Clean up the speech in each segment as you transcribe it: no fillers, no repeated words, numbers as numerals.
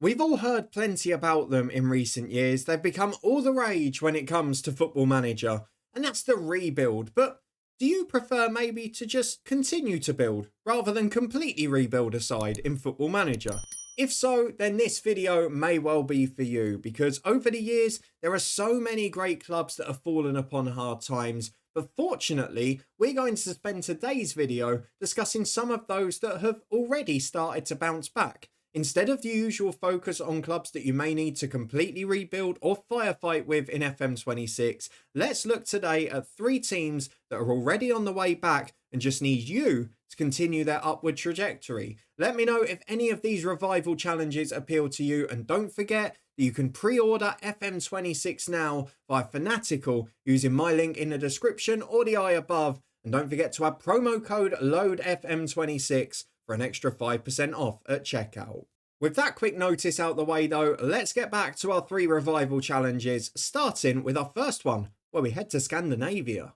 We've all heard plenty about them in recent years. They've become all the rage when it comes to Football Manager, and that's the rebuild. But do you prefer maybe to just continue to build rather than completely rebuild a side in Football Manager? If so, then this video may well be for you, because over the years there are so many great clubs that have fallen upon hard times. But fortunately, we're going to spend today's video discussing some of those that have already started to bounce back. Instead of the usual focus on clubs that you may need to completely rebuild or firefight with in FM26, let's look today at three teams that are already on the way back and just need you to continue their upward trajectory. Let me know if any of these revival challenges appeal to you, and don't forget that you can pre-order FM26 now via Fanatical using my link in the description or the eye above, and don't forget to add promo code LOADFM26 for an extra 5% off at checkout. With that quick notice out the way though, let's get back to our three revival challenges, starting with our first one, where we head to Scandinavia.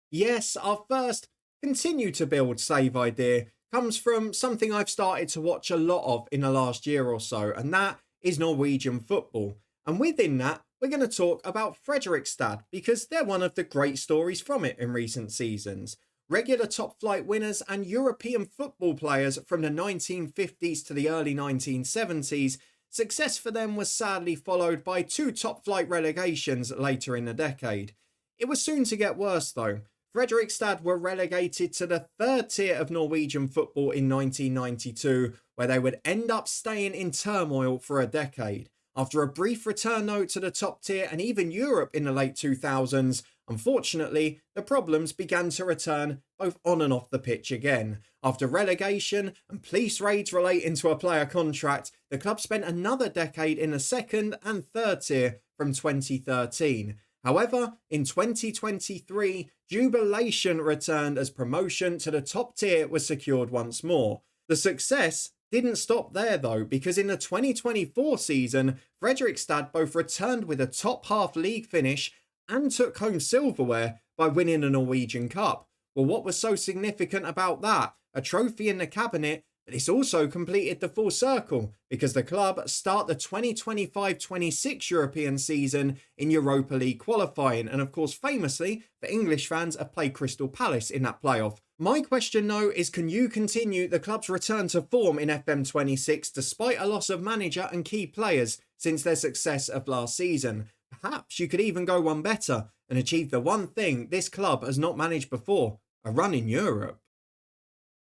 Yes, our first continue to build save idea comes from something I've started to watch a lot of in the last year or so, and that is Norwegian football. And within that, we're going to talk about Fredrikstad, because they're one of the great stories from it in recent seasons. Regular top flight winners and European football players from the 1950s to the early 1970s, success for them was sadly followed by two top flight relegations later in the decade. It was soon to get worse though. Fredrikstad were relegated to the third tier of Norwegian football in 1992, where they would end up staying in turmoil for a decade. After a brief return though to the top tier and even Europe in the late 2000s, unfortunately, the problems began to return both on and off the pitch again. After relegation and police raids relating to a player contract, the club spent another decade in the second and third tier from 2013. However, in 2023, jubilation returned as promotion to the top tier was secured once more. The success didn't stop there though, because in the 2024 season, Fredrikstad both returned with a top half league finish and took home silverware by winning the Norwegian Cup. Well, what was so significant about that? A trophy in the cabinet, but it's also completed the full circle, because the club start the 2025-26 European season in Europa League qualifying, and of course famously for English fans have played Crystal Palace in that playoff. My question though is, can you continue the club's return to form in FM26 despite a loss of manager and key players since their success of last season? Perhaps you could even go one better and achieve the one thing this club has not managed before, a run in Europe.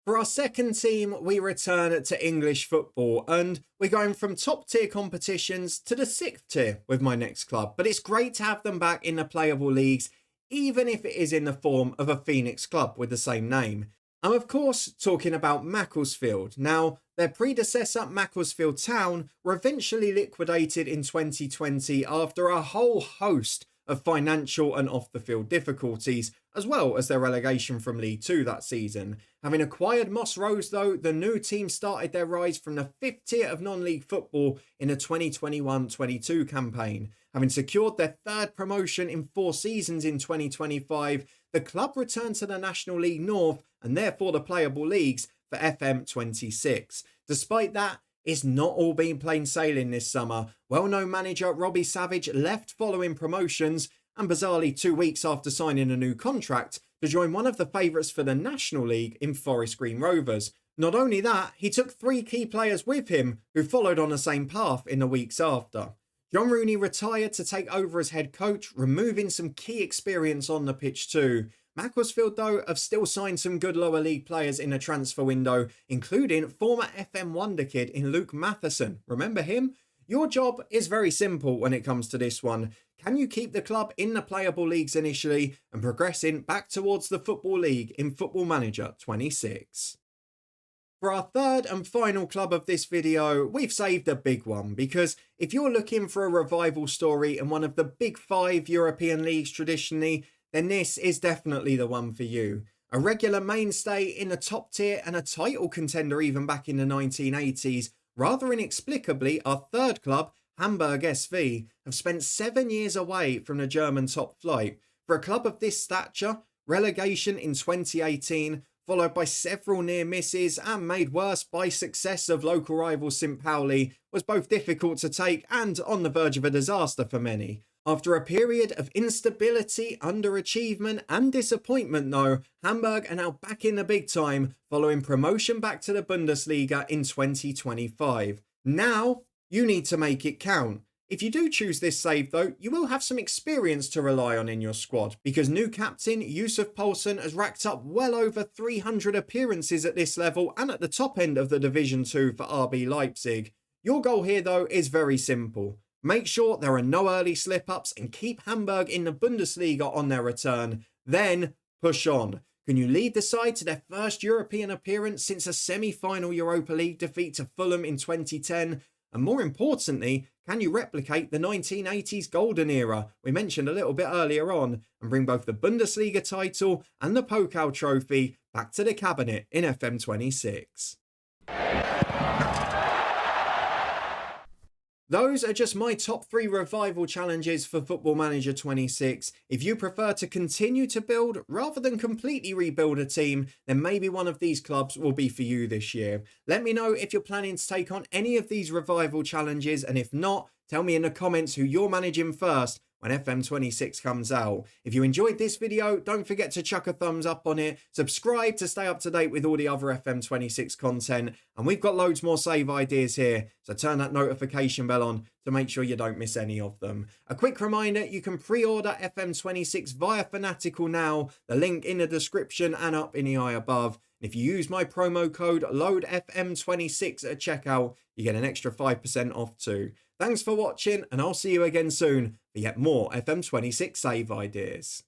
For our second team, we return to English football, and we're going from top tier competitions to the sixth tier with my next club. But it's great to have them back in the playable leagues, even if it is in the form of a Phoenix club with the same name. I'm of course talking about Macclesfield. Now, their predecessor, Macclesfield Town, were eventually liquidated in 2020 after a whole host of financial and off-the-field difficulties, as well as their relegation from League Two that season. Having acquired Moss Rose though, the new team started their rise from the fifth tier of non-league football in the 2021-22 campaign. Having secured their third promotion in 4 seasons in 2025, the club returned to the National League North and therefore the playable leagues for FM26. Despite that, it's not all been plain sailing this summer. Well-known manager Robbie Savage left following promotions, and bizarrely 2 weeks after signing a new contract, to join one of the favourites for the National League in Forest Green Rovers. Not only that, he took 3 key players with him who followed on the same path in the weeks after. John Rooney retired to take over as head coach, removing some key experience on the pitch too. Macclesfield though have still signed some good lower league players in the transfer window, including former FM wonder kid in Luke Matheson. Remember him? Your job is very simple when it comes to this one. Can you keep the club in the playable leagues initially and progressing back towards the Football League in Football Manager 26? For our third and final club of this video, we've saved a big one, because if you're looking for a revival story in one of the big 5 European leagues traditionally, then this is definitely the one for you. A regular mainstay in the top tier and a title contender even back in the 1980s, rather inexplicably, our third club, Hamburg SV, have spent 7 years away from the German top flight. For a club of this stature, relegation in 2018 followed by several near misses and made worse by success of local rival St. Pauli, was both difficult to take and on the verge of a disaster for many. After a period of instability, underachievement and disappointment though, Hamburg are now back in the big time following promotion back to the Bundesliga in 2025. Now, you need to make it count. If you do choose this save though, you will have some experience to rely on in your squad, because new captain Yusuf Poulsen has racked up well over 300 appearances at this level and at the top end of the Division 2 for RB Leipzig. Your goal here though is very simple. Make sure there are no early slip-ups and keep Hamburg in the Bundesliga on their return. Then push on. Can you lead the side to their first European appearance since a semi-final Europa League defeat to Fulham in 2010? And more importantly, can you replicate the 1980s golden era we mentioned a little bit earlier on and bring both the Bundesliga title and the Pokal trophy back to the cabinet in FM26? Those are just my top 3 revival challenges for Football Manager 26. If you prefer to continue to build rather than completely rebuild a team, then maybe one of these clubs will be for you this year. Let me know if you're planning to take on any of these revival challenges, and if not, tell me in the comments who you're managing first when FM26 comes out. If you enjoyed this video, don't forget to chuck a thumbs up on it, subscribe to stay up to date with all the other FM26 content, and we've got loads more save ideas here, so turn that notification bell on to make sure you don't miss any of them. A quick reminder, you can pre-order FM26 via Fanatical now, the link in the description and up in the eye above. If you use my promo code LOADFM26 at checkout, you get an extra 5% off too. Thanks for watching, and I'll see you again soon for yet more FM26 save ideas.